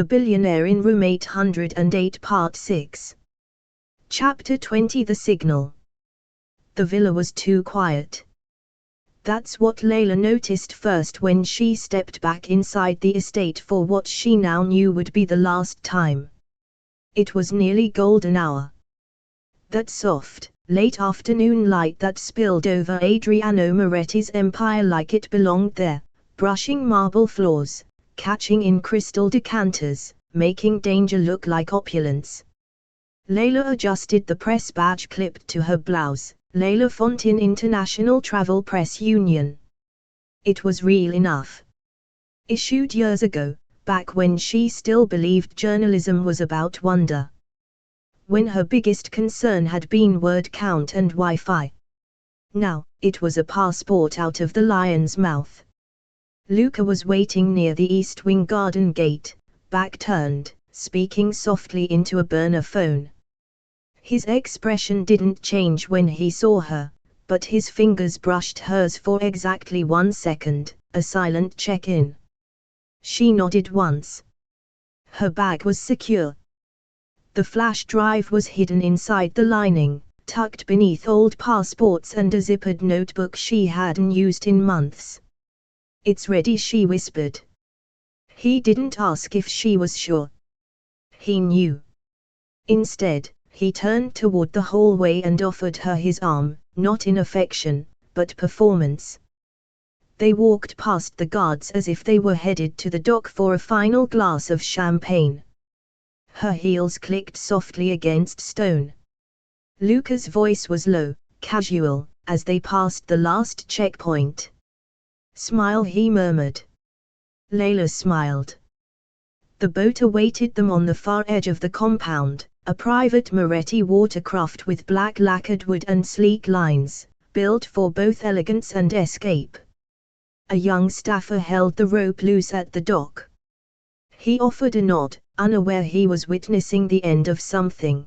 The Billionaire in Room 808 Part 6. Chapter 20. The Signal. The villa was too quiet. That's what Layla noticed first when she stepped back inside the estate for what she now knew would be the last time. It was nearly golden hour. That soft, late afternoon light that spilled over Adriano Moretti's empire like it belonged there, brushing marble floors, catching in crystal decanters, making danger look like opulence. Layla adjusted the press badge clipped to her blouse, Layla Fontin International Travel Press Union. It was real enough. Issued years ago, back when she still believed journalism was about wonder. When her biggest concern had been word count and Wi-Fi. Now, it was a passport out of the lion's mouth. Luca was waiting near the East Wing garden gate, back turned, speaking softly into a burner phone. His expression didn't change when he saw her, but his fingers brushed hers for exactly 1 second, a silent check-in. She nodded once. Her bag was secure. The flash drive was hidden inside the lining, tucked beneath old passports and a zippered notebook she hadn't used in months. "It's ready," she whispered. He didn't ask if she was sure. He knew. Instead, he turned toward the hallway and offered her his arm, not in affection, but performance. They walked past the guards as if they were headed to the dock for a final glass of champagne. Her heels clicked softly against stone. Luca's voice was low, casual, as they passed the last checkpoint. "Smile," he murmured. Layla smiled. The boat awaited them on the far edge of the compound, a private Moretti watercraft with black lacquered wood and sleek lines, built for both elegance and escape. A young staffer held the rope loose at the dock. He offered a nod, unaware he was witnessing the end of something.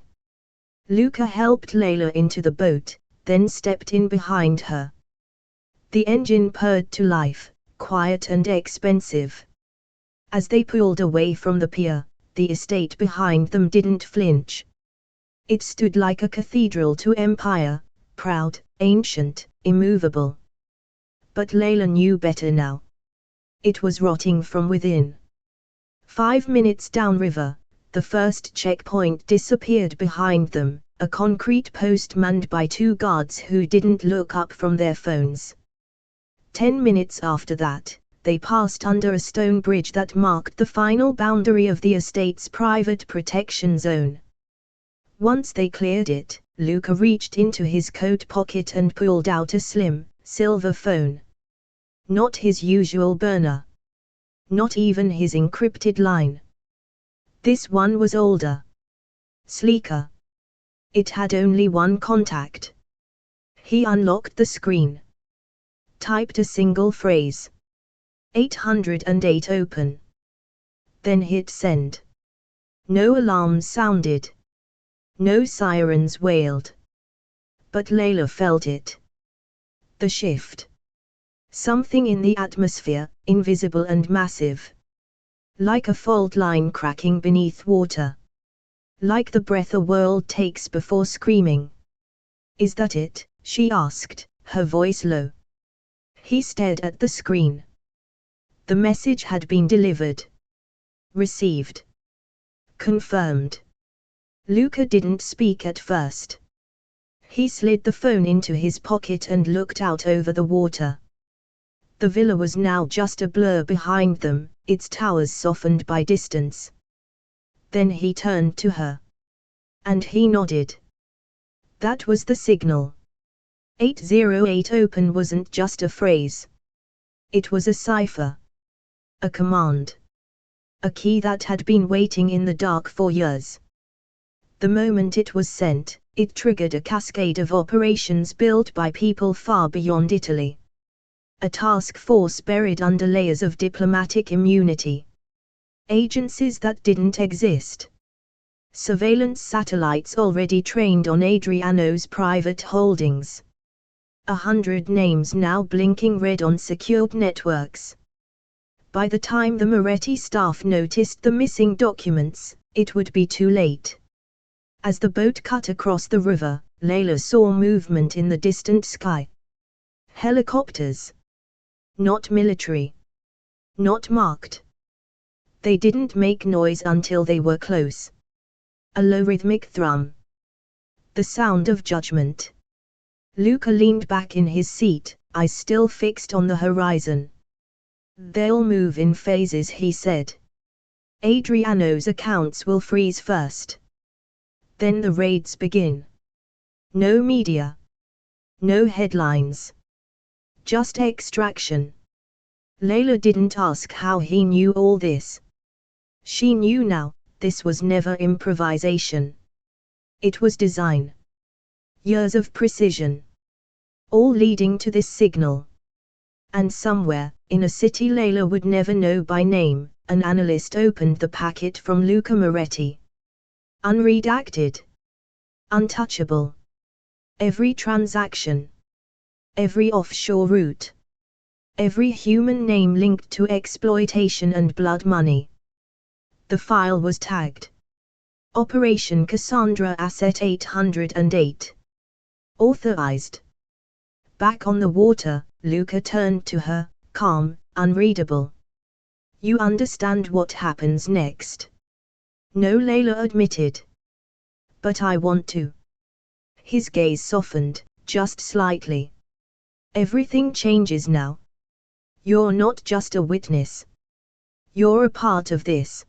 Luca helped Layla into the boat, then stepped in behind her. The engine purred to life, quiet and expensive. As they pulled away from the pier, the estate behind them didn't flinch. It stood like a cathedral to empire, proud, ancient, immovable. But Layla knew better now. It was rotting from within. 5 minutes downriver, the first checkpoint disappeared behind them, a concrete post manned by 2 guards who didn't look up from their phones. 10 minutes after that, they passed under a stone bridge that marked the final boundary of the estate's private protection zone. Once they cleared it, Luca reached into his coat pocket and pulled out a slim, silver phone. Not his usual burner. Not even his encrypted line. This one was older. Sleeker. It had only 1 contact. He unlocked the screen. Typed a single phrase. 808 open. Then hit send. No alarms sounded. No sirens wailed. But Layla felt it. The shift. Something in the atmosphere, invisible and massive. Like a fault line cracking beneath water. Like the breath a world takes before screaming. "Is that it?" she asked, her voice low. He stared at the screen. The message had been delivered. Received. Confirmed. Luca didn't speak at first. He slid the phone into his pocket and looked out over the water. The villa was now just a blur behind them, its towers softened by distance. Then he turned to her. And he nodded. That was the signal. 808 open wasn't just a phrase. It was a cipher. A command. A key that had been waiting in the dark for years. The moment it was sent, it triggered a cascade of operations built by people far beyond Italy. A task force buried under layers of diplomatic immunity. Agencies that didn't exist. Surveillance satellites already trained on Adriano's private holdings. 100 names now blinking red on secured networks. By the time the Moretti staff noticed the missing documents, it would be too late. As the boat cut across the river, Layla saw movement in the distant sky. Helicopters. Not military. Not marked. They didn't make noise until they were close. A low rhythmic thrum. The sound of judgment. Luca leaned back in his seat, eyes still fixed on the horizon. "They'll move in phases," he said. "Adriano's accounts will freeze first. Then the raids begin. No media. No headlines. Just extraction." Layla didn't ask how he knew all this. She knew now, this was never improvisation. It was design. Years of precision. All leading to this signal. And somewhere, in a city Layla would never know by name, an analyst opened the packet from Luca Moretti. Unredacted. Untouchable. Every transaction. Every offshore route. Every human name linked to exploitation and blood money. The file was tagged. Operation Cassandra Asset 808. Authorized. Back on the water, Luca turned to her, calm, unreadable. "You understand what happens next?" "No," Layla admitted. "But I want to." His gaze softened, just slightly. "Everything changes now. You're not just a witness. You're a part of this."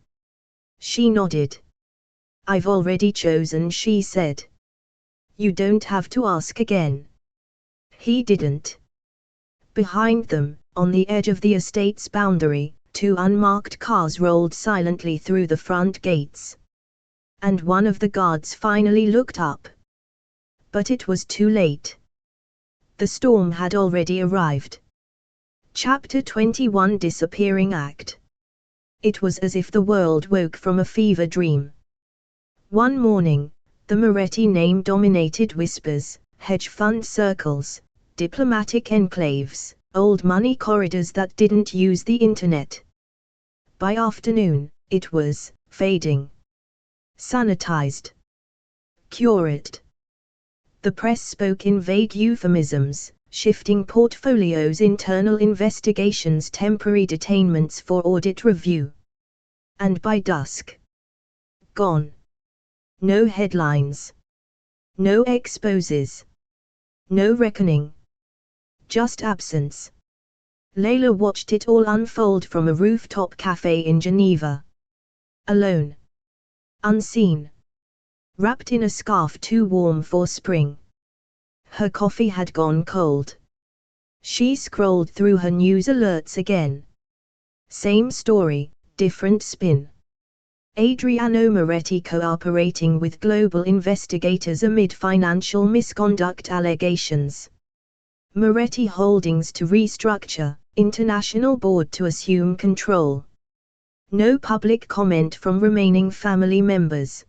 She nodded. "I've already chosen," she said. "You don't have to ask again." He didn't. Behind them, on the edge of the estate's boundary, two unmarked cars rolled silently through the front gates. And one of the guards finally looked up. But it was too late. The storm had already arrived. Chapter 21 Disappearing Act. It was as if the world woke from a fever dream. One morning, the Moretti name dominated whispers, hedge fund circles, diplomatic enclaves, old money corridors that didn't use the internet. By afternoon, it was fading. Sanitized. Curate. The press spoke in vague euphemisms, shifting portfolios, internal investigations, temporary detainments for audit review. And by dusk, gone. No headlines. No exposes. No reckoning. Just absence. Layla watched it all unfold from a rooftop cafe in Geneva. Alone. Unseen. Wrapped in a scarf too warm for spring. Her coffee had gone cold. She scrolled through her news alerts again. Same story, different spin. Adriano Moretti cooperating with global investigators amid financial misconduct allegations. Moretti Holdings to restructure, international board to assume control. No public comment from remaining family members.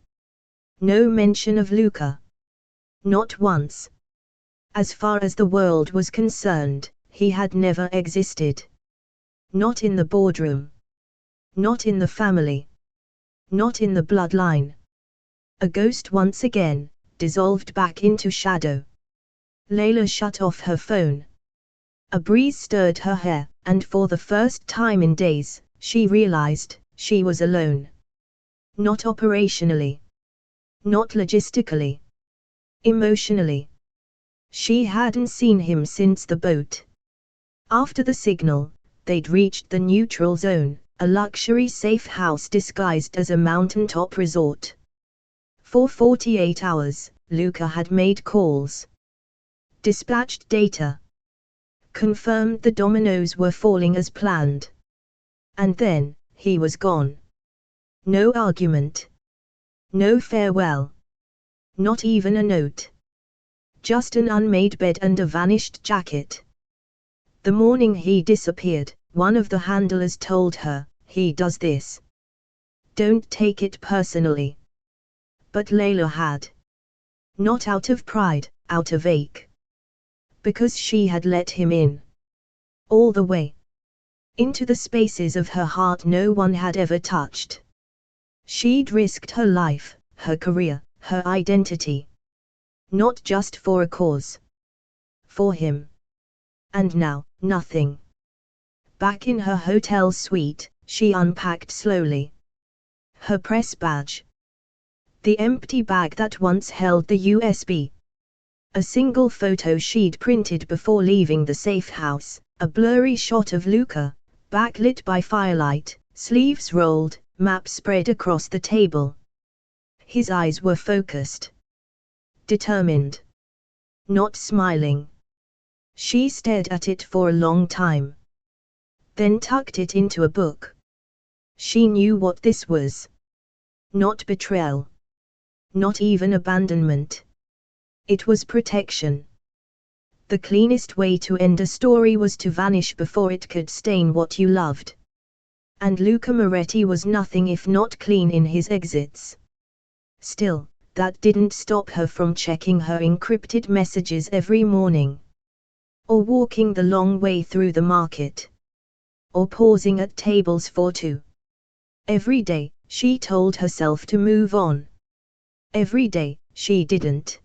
No mention of Luca. Not once. As far as the world was concerned, he had never existed. Not in the boardroom. Not in the family. Not in the bloodline. A ghost once again, dissolved back into shadow. Layla shut off her phone. A breeze stirred her hair, and for the first time in days, she realized she was alone. Not operationally. Not logistically. Emotionally. She hadn't seen him since the boat. After the signal, they'd reached the neutral zone, a luxury safe house disguised as a mountaintop resort. For 48 hours, Luca had made calls. Dispatched data. Confirmed the dominoes were falling as planned. And then, he was gone. No argument. No farewell. Not even a note. Just an unmade bed and a vanished jacket. The morning he disappeared, one of the handlers told her, "He does this. Don't take it personally." But Layla had. Not out of pride, out of ache. Because she had let him in. All the way. into the spaces of her heart no one had ever touched. She'd risked her life, her career, her identity. Not just for a cause. For him. And now, nothing. Back in her hotel suite, she unpacked slowly. Her press badge. The empty bag that once held the USB. A single photo she'd printed before leaving the safe house, a blurry shot of Luca, backlit by firelight, sleeves rolled, map spread across the table. His eyes were focused. Determined. Not smiling. She stared at it for a long time. Then tucked it into a book. She knew what this was. Not betrayal. Not even abandonment. It was protection. The cleanest way to end a story was to vanish before it could stain what you loved. And Luca Moretti was nothing if not clean in his exits. Still, that didn't stop her from checking her encrypted messages every morning. Or walking the long way through the market. Or pausing at tables for two. Every day, she told herself to move on. Every day, she didn't.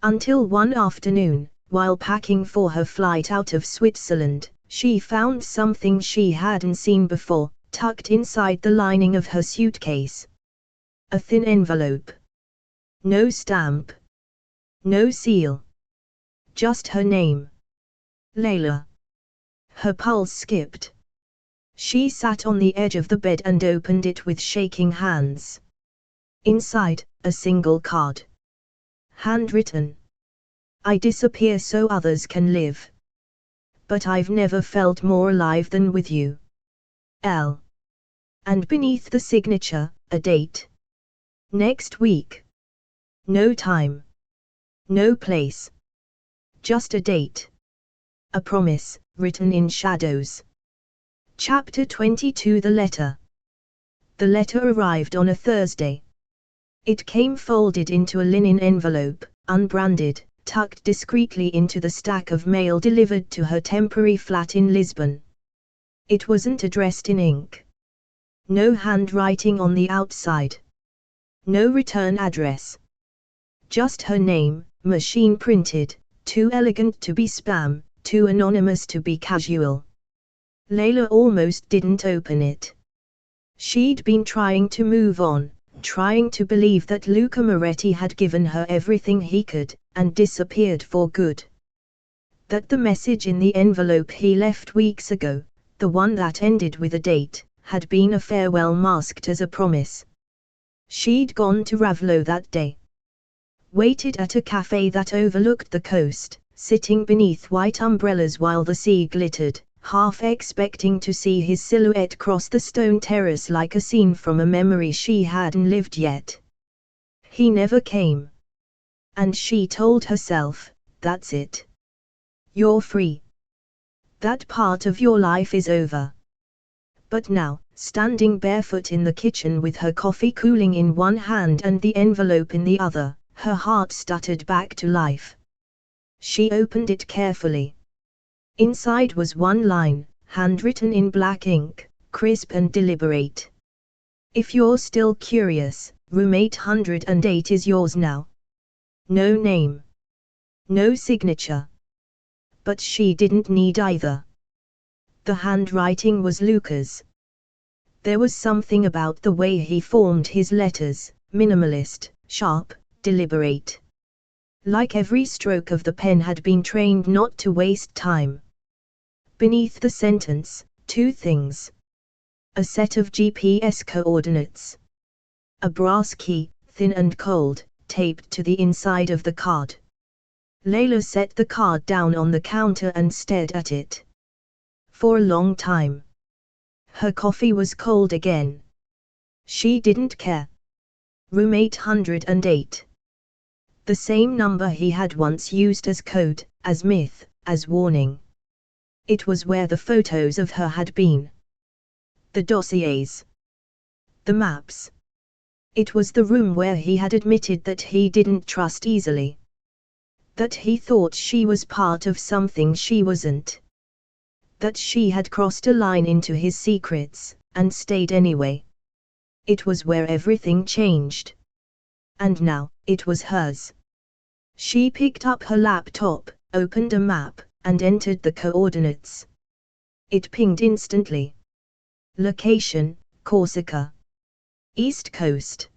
Until one afternoon, while packing for her flight out of Switzerland, she found something she hadn't seen before, tucked inside the lining of her suitcase. A thin envelope. No stamp. No seal. Just her name. Layla. Her pulse skipped. She sat on the edge of the bed and opened it with shaking hands. Inside, a single card. Handwritten. I disappear so others can live. But I've never felt more alive than with you. L. And beneath the signature, a date. Next week. No time. No place. Just a date. A promise, written in shadows. Chapter 22. The letter. The letter arrived on a Thursday. It came folded into a linen envelope, unbranded, tucked discreetly into the stack of mail delivered to her temporary flat in Lisbon. It wasn't addressed in ink. No handwriting on the outside. No return address. Just her name, machine printed, too elegant to be spam, too anonymous to be casual. Layla almost didn't open it. She'd been trying to move on, trying to believe that Luca Moretti had given her everything he could, and disappeared for good. That the message in the envelope he left weeks ago, the one that ended with a date, had been a farewell masked as a promise. She'd gone to Ravlo that day. Waited at a cafe that overlooked the coast, sitting beneath white umbrellas while the sea glittered, half expecting to see his silhouette cross the stone terrace like a scene from a memory she hadn't lived yet. He never came. And she told herself, that's it. You're free. That part of your life is over. But now, standing barefoot in the kitchen with her coffee cooling in one hand and the envelope in the other, her heart stuttered back to life. She opened it carefully. Inside was one line, handwritten in black ink, crisp and deliberate. If you're still curious, room 808 is yours now. No name. No signature. But she didn't need either. The handwriting was Luca's. There was something about the way he formed his letters, minimalist, sharp, deliberate. Like every stroke of the pen had been trained not to waste time. Beneath the sentence, two things. A set of GPS coordinates. A brass key, thin and cold, taped to the inside of the card. Layla set the card down on the counter and stared at it. For a long time. Her coffee was cold again. She didn't care. Room 808. The same number he had once used as code, as myth, as warning. It was where the photos of her had been. The dossiers. The maps. It was the room where he had admitted that he didn't trust easily. That he thought she was part of something she wasn't. that she had crossed a line into his secrets, and stayed anyway. It was where everything changed. And now, it was hers. She picked up her laptop, opened a map, and entered the coordinates. It pinged instantly. Location, Corsica. East Coast.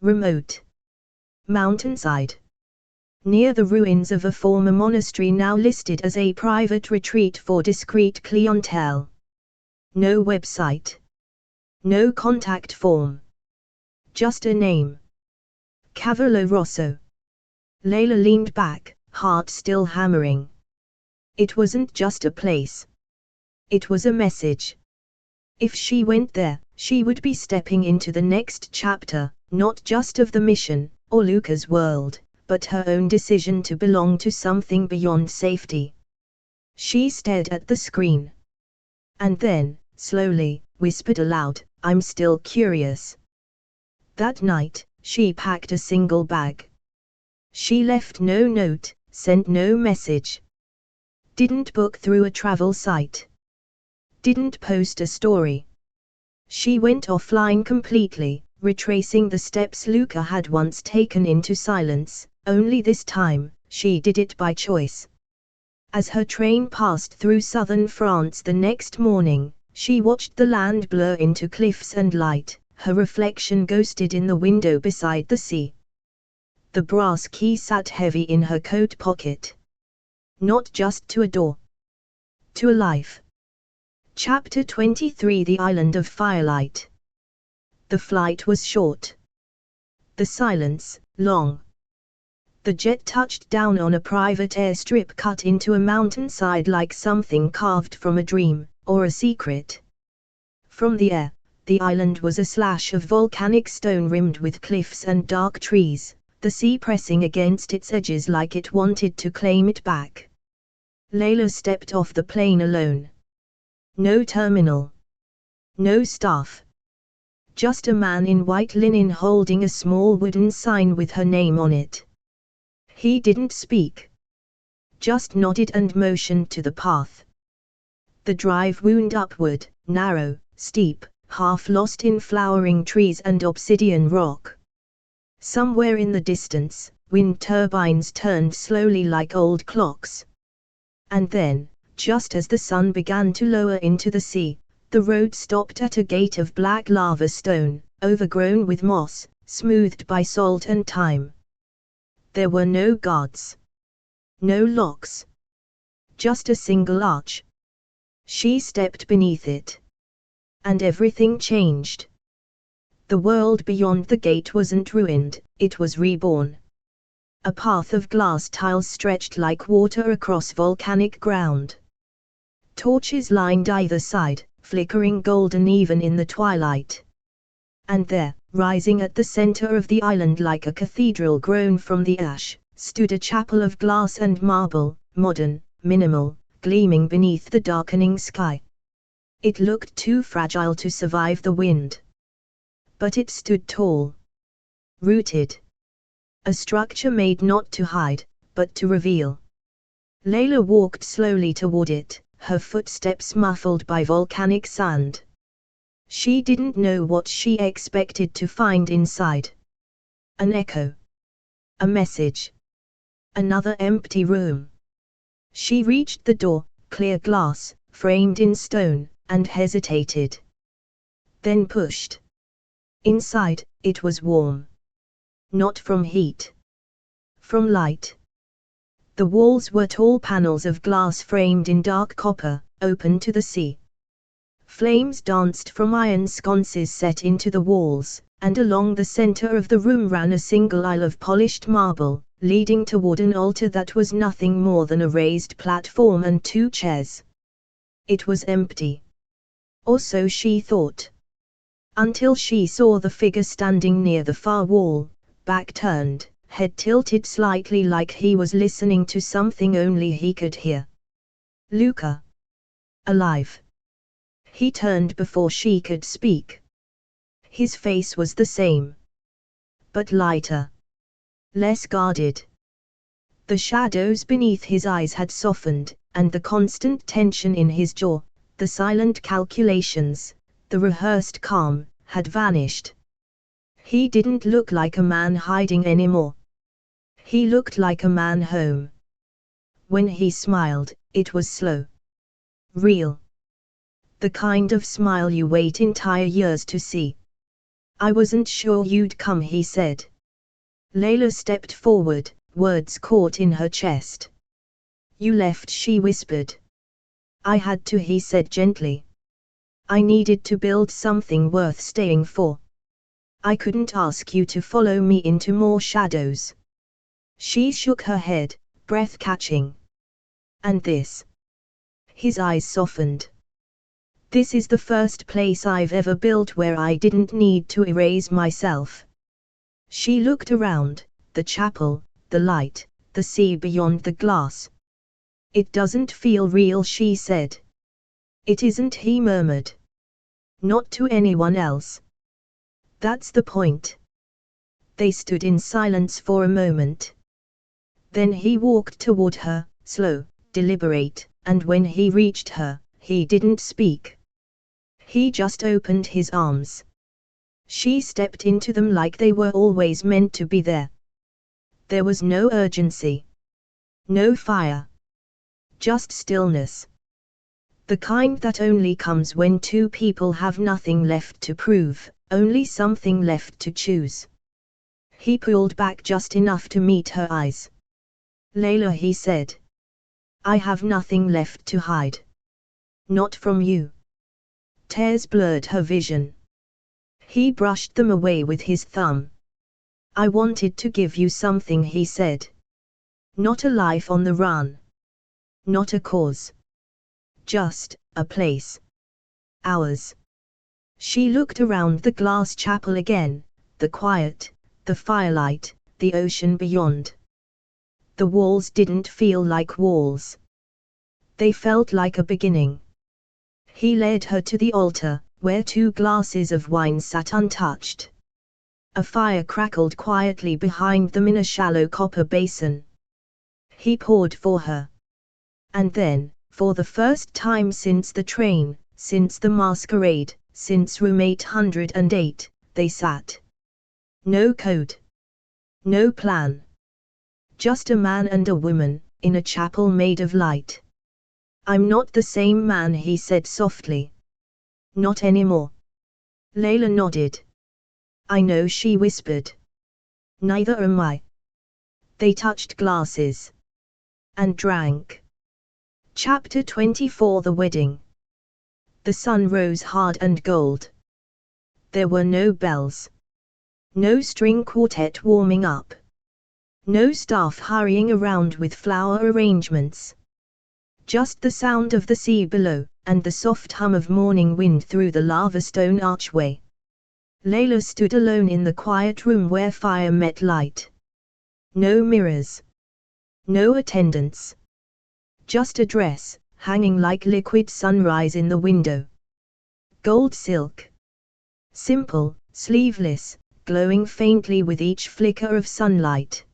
Remote. Mountainside. Near the ruins of a former monastery now listed as a private retreat for discreet clientele. No website. No contact form. Just a name. Cavallo Rosso. Layla leaned back, heart still hammering. It wasn't just a place. It was a message. If she went there, she would be stepping into the next chapter, not just of the mission, or Luca's world, but her own decision to belong to something beyond safety. She stared at the screen. And then, slowly, whispered aloud, "I'm still curious." That night, she packed a single bag. She left no note, sent no message. Didn't book through a travel site. Didn't post a story. She went offline completely, retracing the steps Luca had once taken into silence, only this time, she did it by choice. As her train passed through southern France the next morning, she watched the land blur into cliffs and light, her reflection ghosted in the window beside the sea. The brass key sat heavy in her coat pocket. Not just to a door. To a life. Chapter 23: The Island of Firelight. The flight was short. The silence, long. The jet touched down on a private airstrip cut into a mountainside like something carved from a dream, or a secret. From the air, the island was a slash of volcanic stone rimmed with cliffs and dark trees, the sea pressing against its edges like it wanted to claim it back. Layla stepped off the plane alone. No terminal. No staff. Just a man in white linen holding a small wooden sign with her name on it. He didn't speak. Just nodded and motioned to the path. The drive wound upward, narrow, steep, half lost in flowering trees and obsidian rock. Somewhere in the distance, wind turbines turned slowly like old clocks. And then, just as the sun began to lower into the sea, the road stopped at a gate of black lava stone, overgrown with moss, smoothed by salt and time. There were no guards. No locks. Just a single arch. She stepped beneath it. And everything changed. The world beyond the gate wasn't ruined, it was reborn. A path of glass tiles stretched like water across volcanic ground. Torches lined either side, flickering golden even in the twilight. And there, rising at the center of the island like a cathedral grown from the ash, stood a chapel of glass and marble, modern, minimal, gleaming beneath the darkening sky. It looked too fragile to survive the wind. But it stood tall. Rooted. A structure made not to hide, but to reveal. Layla walked slowly toward it, her footsteps muffled by volcanic sand. She didn't know what she expected to find inside. An echo. A message. Another empty room. She reached the door, clear glass, framed in stone, and hesitated. Then pushed. Inside, it was warm. Not from heat. From light. The walls were tall panels of glass framed in dark copper, open to the sea. Flames danced from iron sconces set into the walls, and along the center of the room ran a single aisle of polished marble, leading toward an altar that was nothing more than a raised platform and two chairs. It was empty. Or so she thought. Until she saw the figure standing near the far wall, back turned, head tilted slightly like he was listening to something only he could hear. Luca. Alive. He turned before she could speak. His face was the same. But lighter. Less guarded. The shadows beneath his eyes had softened, and the constant tension in his jaw, the silent calculations, the rehearsed calm, had vanished. He didn't look like a man hiding anymore. He looked like a man home. When he smiled, it was slow. Real. The kind of smile you wait entire years to see. "I wasn't sure you'd come," he said. Layla stepped forward, words caught in her chest. "You left," she whispered. "I had to," he said gently. "I needed to build something worth staying for. I couldn't ask you to follow me into more shadows." She shook her head, breath catching. "And this?" His eyes softened. "This is the first place I've ever built where I didn't need to erase myself." She looked around, the chapel, the light, the sea beyond the glass. "It doesn't feel real," she said. "It isn't," he murmured. "Not to anyone else." "That's the point." They stood in silence for a moment. Then he walked toward her, slow, deliberate, and when he reached her, he didn't speak. He just opened his arms. She stepped into them like they were always meant to be there. There was no urgency. No fire. Just stillness. The kind that only comes when two people have nothing left to prove, only something left to choose. He pulled back just enough to meet her eyes. "Layla," he said. "I have nothing left to hide. Not from you." Tears blurred her vision. He brushed them away with his thumb. "I wanted to give you something," he said. "Not a life on the run. Not a cause. Just a place. Ours." She looked around the glass chapel again, the quiet, the firelight, the ocean beyond. The walls didn't feel like walls. They felt like a beginning. He led her to the altar, where 2 glasses of wine sat untouched. A fire crackled quietly behind them in a shallow copper basin. He poured for her. And then, for the first time since the train, since the masquerade, since room 808, they sat. No code. No plan. Just a man and a woman, in a chapel made of light. "I'm not the same man," he said softly. "Not anymore." Layla nodded. "I know," she whispered. "Neither am I." They touched glasses. And drank. Chapter 24: The Wedding. The sun rose hard and gold. There were no bells. No string quartet warming up. No staff hurrying around with flower arrangements. Just the sound of the sea below, and the soft hum of morning wind through the lava stone archway. Layla stood alone in the quiet room where fire met light. No mirrors. No attendants. Just a dress, hanging like liquid sunrise in the window. Gold silk. Simple, sleeveless, glowing faintly with each flicker of sunlight.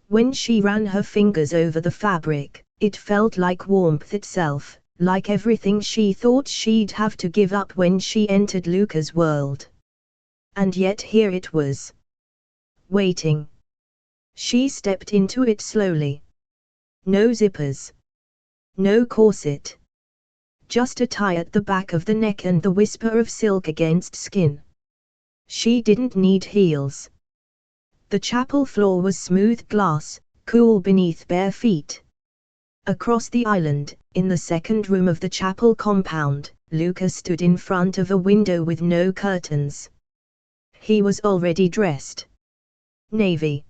When she ran her fingers over the fabric, it felt like warmth itself, like everything she thought she'd have to give up when she entered Luca's world. And yet here it was. Waiting. She stepped into it slowly. No zippers. No corset. Just a tie at the back of the neck and the whisper of silk against skin. She didn't need heels. The chapel floor was smooth glass, cool beneath bare feet. Across the island, in the second room of the chapel compound, Luca stood in front of a window with no curtains. He was already dressed. Navy.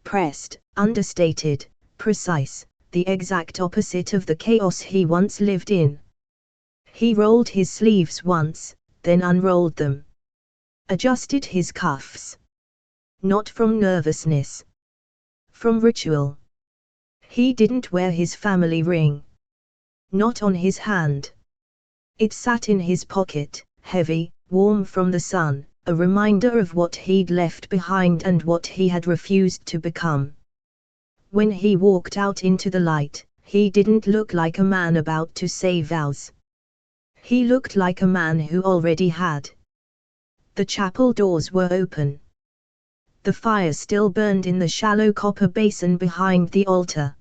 Pressed, understated, precise, the exact opposite of the chaos he once lived in. He rolled his sleeves once, then unrolled them. Adjusted his cuffs. Not from nervousness. From ritual. He didn't wear his family ring. Not on his hand. It sat in his pocket, heavy, warm from the sun, a reminder of what he'd left behind and what he had refused to become. When he walked out into the light, he didn't look like a man about to say vows. He looked like a man who already had. The chapel doors were open. The fire still burned in the shallow copper basin behind the altar.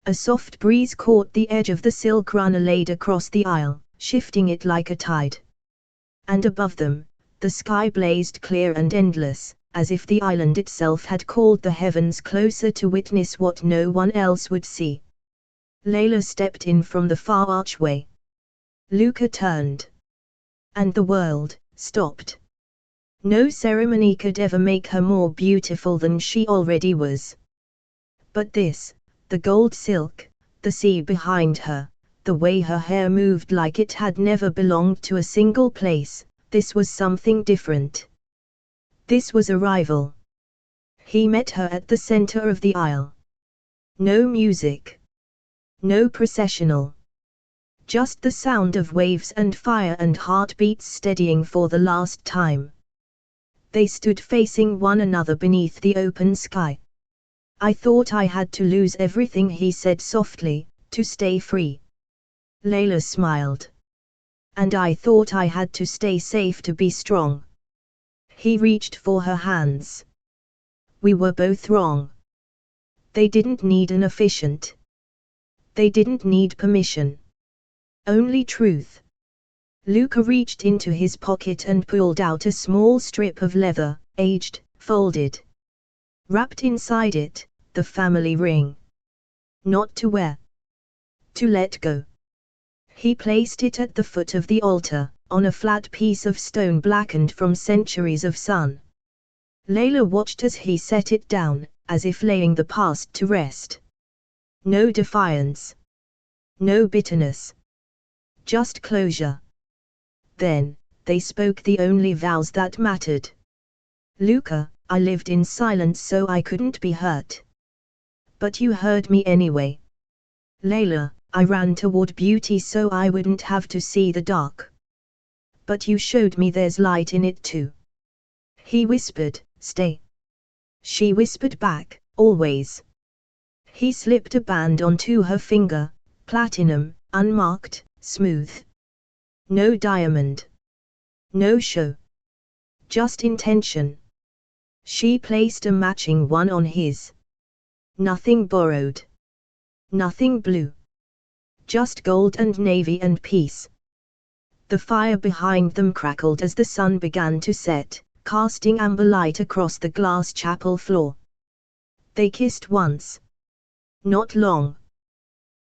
A soft breeze caught the edge of the silk runner laid across the aisle, shifting it like a tide. And above them, the sky blazed clear and endless, as if the island itself had called the heavens closer to witness what no one else would see. Layla stepped in from the far archway. Luca turned. And the world stopped. No ceremony could ever make her more beautiful than she already was. But this, the gold silk, the sea behind her, the way her hair moved like it had never belonged to a single place, this was something different. This was a rival. He met her at the center of the aisle. No music. No processional. Just the sound of waves and fire and heartbeats steadying for the last time. They stood facing one another beneath the open sky. I thought I had to lose everything, he said softly, to stay free. Layla smiled. And I thought I had to stay safe to be strong. He reached for her hands. We were both wrong. They didn't need an officiant. They didn't need permission. Only truth. Luca reached into his pocket and pulled out a small strip of leather, aged, folded. Wrapped inside it, the family ring. Not to wear. To let go. He placed it at the foot of the altar, on a flat piece of stone blackened from centuries of sun. Layla watched as he set it down, as if laying the past to rest. No defiance. No bitterness. Just closure. Then, they spoke the only vows that mattered. Luca, I lived in silence so I couldn't be hurt. But you heard me anyway. Layla, I ran toward beauty so I wouldn't have to see the dark. But you showed me there's light in it too. He whispered, stay. She whispered back, always. He slipped a band onto her finger, platinum, unmarked, smooth. No diamond. No show. Just intention. She placed a matching one on his. Nothing borrowed. Nothing blue. Just gold and navy and peace. The fire behind them crackled as the sun began to set, casting amber light across the glass chapel floor. They kissed once. Not long.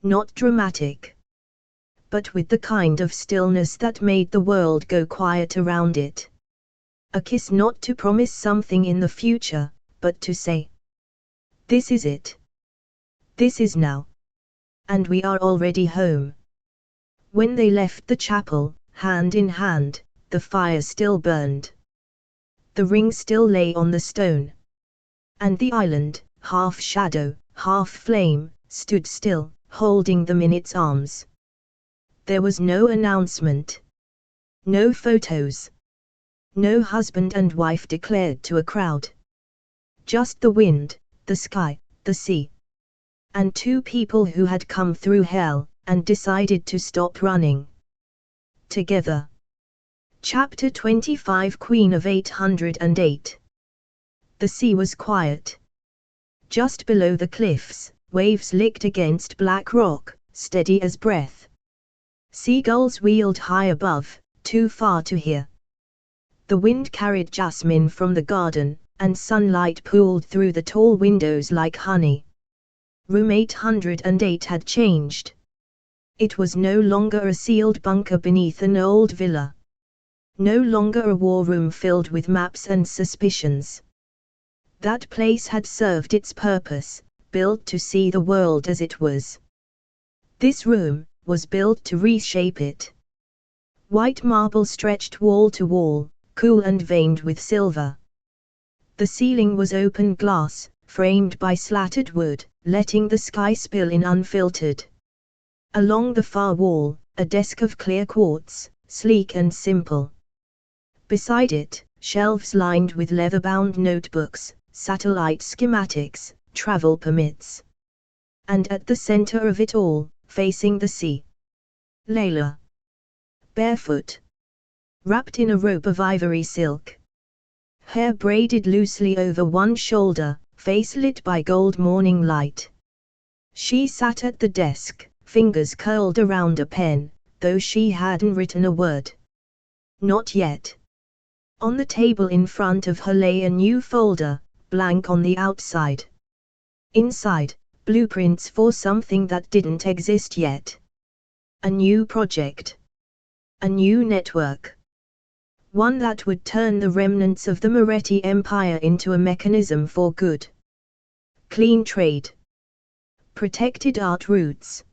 Not dramatic. But with the kind of stillness that made the world go quiet around it. A kiss not to promise something in the future, but to say, this is it. This is now. And we are already home. When they left the chapel, hand in hand, the fire still burned. The ring still lay on the stone. And the island, half shadow, half flame, stood still, holding them in its arms. There was no announcement. No photos. No husband and wife declared to a crowd. Just the wind, the sky, the sea. And two people who had come through hell, and decided to stop running. Together. Chapter 25 Queen of 808. The sea was quiet. Just below the cliffs, waves licked against black rock, steady as breath. Seagulls wheeled high above, too far to hear. The wind carried jasmine from the garden, and sunlight pooled through the tall windows like honey. Room 808 had changed. It was no longer a sealed bunker beneath an old villa. No longer a war room filled with maps and suspicions. That place had served its purpose, built to see the world as it was. This room was built to reshape it. White marble stretched wall to wall, cool and veined with silver. The ceiling was open glass, framed by slatted wood, letting the sky spill in unfiltered. Along the far wall, a desk of clear quartz, sleek and simple. Beside it, shelves lined with leather-bound notebooks, satellite schematics, travel permits. And at the center of it all, facing the sea, Layla. Barefoot. Wrapped in a rope of ivory silk. Hair braided loosely over one shoulder, face lit by gold morning light. She sat at the desk, fingers curled around a pen, though she hadn't written a word. Not yet. On the table in front of her lay a new folder, blank on the outside. Inside, blueprints for something that didn't exist yet. A new project. A new network. One that would turn the remnants of the Moretti Empire into a mechanism for good. Clean trade. Protected art routes.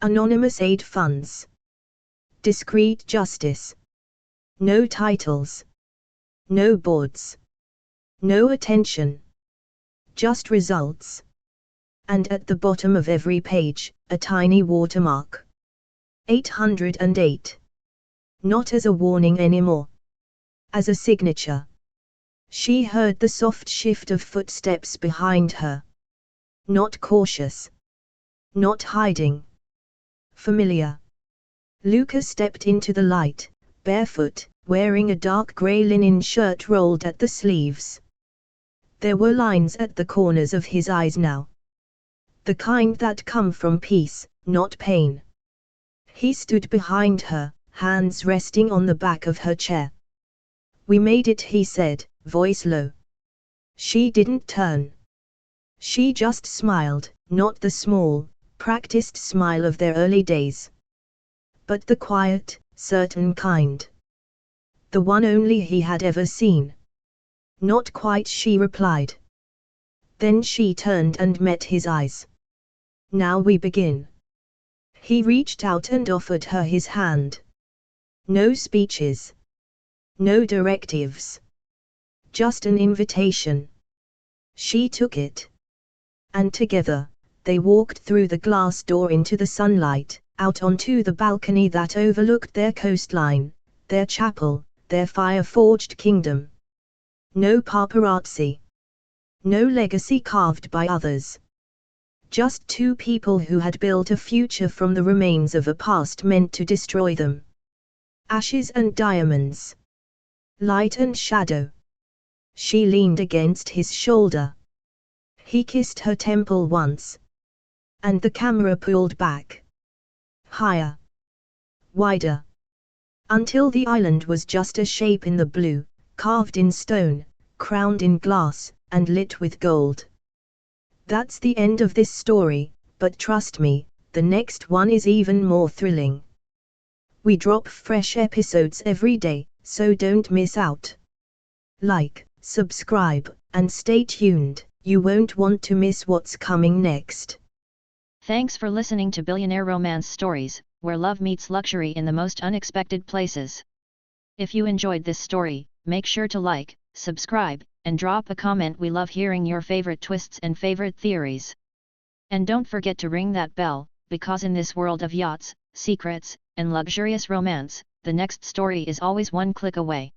Anonymous aid funds. Discreet justice. No titles. No boards. No attention. Just results. And at the bottom of every page, a tiny watermark. 808. Not as a warning anymore. As a signature. She heard the soft shift of footsteps behind her. Not cautious. Not hiding. Familiar. Luca stepped into the light, barefoot, wearing a dark grey linen shirt rolled at the sleeves. There were lines at the corners of his eyes now. The kind that come from peace, not pain. He stood behind her, hands resting on the back of her chair. "We made it," he said, voice low. She didn't turn. She just smiled, not the small, practiced smile of their early days. But the quiet, certain kind. The one only he had ever seen. "Not quite," she replied. Then she turned and met his eyes. "Now we begin." He reached out and offered her his hand. No speeches. No directives. Just an invitation. She took it. And together, they walked through the glass door into the sunlight, out onto the balcony that overlooked their coastline, their chapel, their fire-forged kingdom. No paparazzi. No legacy carved by others. Just two people who had built a future from the remains of a past meant to destroy them. Ashes and diamonds. Light and shadow. She leaned against his shoulder. He kissed her temple once. And the camera pulled back. Higher. Wider. Until the island was just a shape in the blue, carved in stone, crowned in glass, and lit with gold. That's the end of this story, but trust me, the next one is even more thrilling. We drop fresh episodes every day, so don't miss out. Like, subscribe, and stay tuned, you won't want to miss what's coming next. Thanks for listening to Billionaire Romance Stories, where love meets luxury in the most unexpected places. If you enjoyed this story, make sure to like, subscribe, and drop a comment. We love hearing your favorite twists and favorite theories. And don't forget to ring that bell, because in this world of yachts, secrets, and luxurious romance, the next story is always one click away.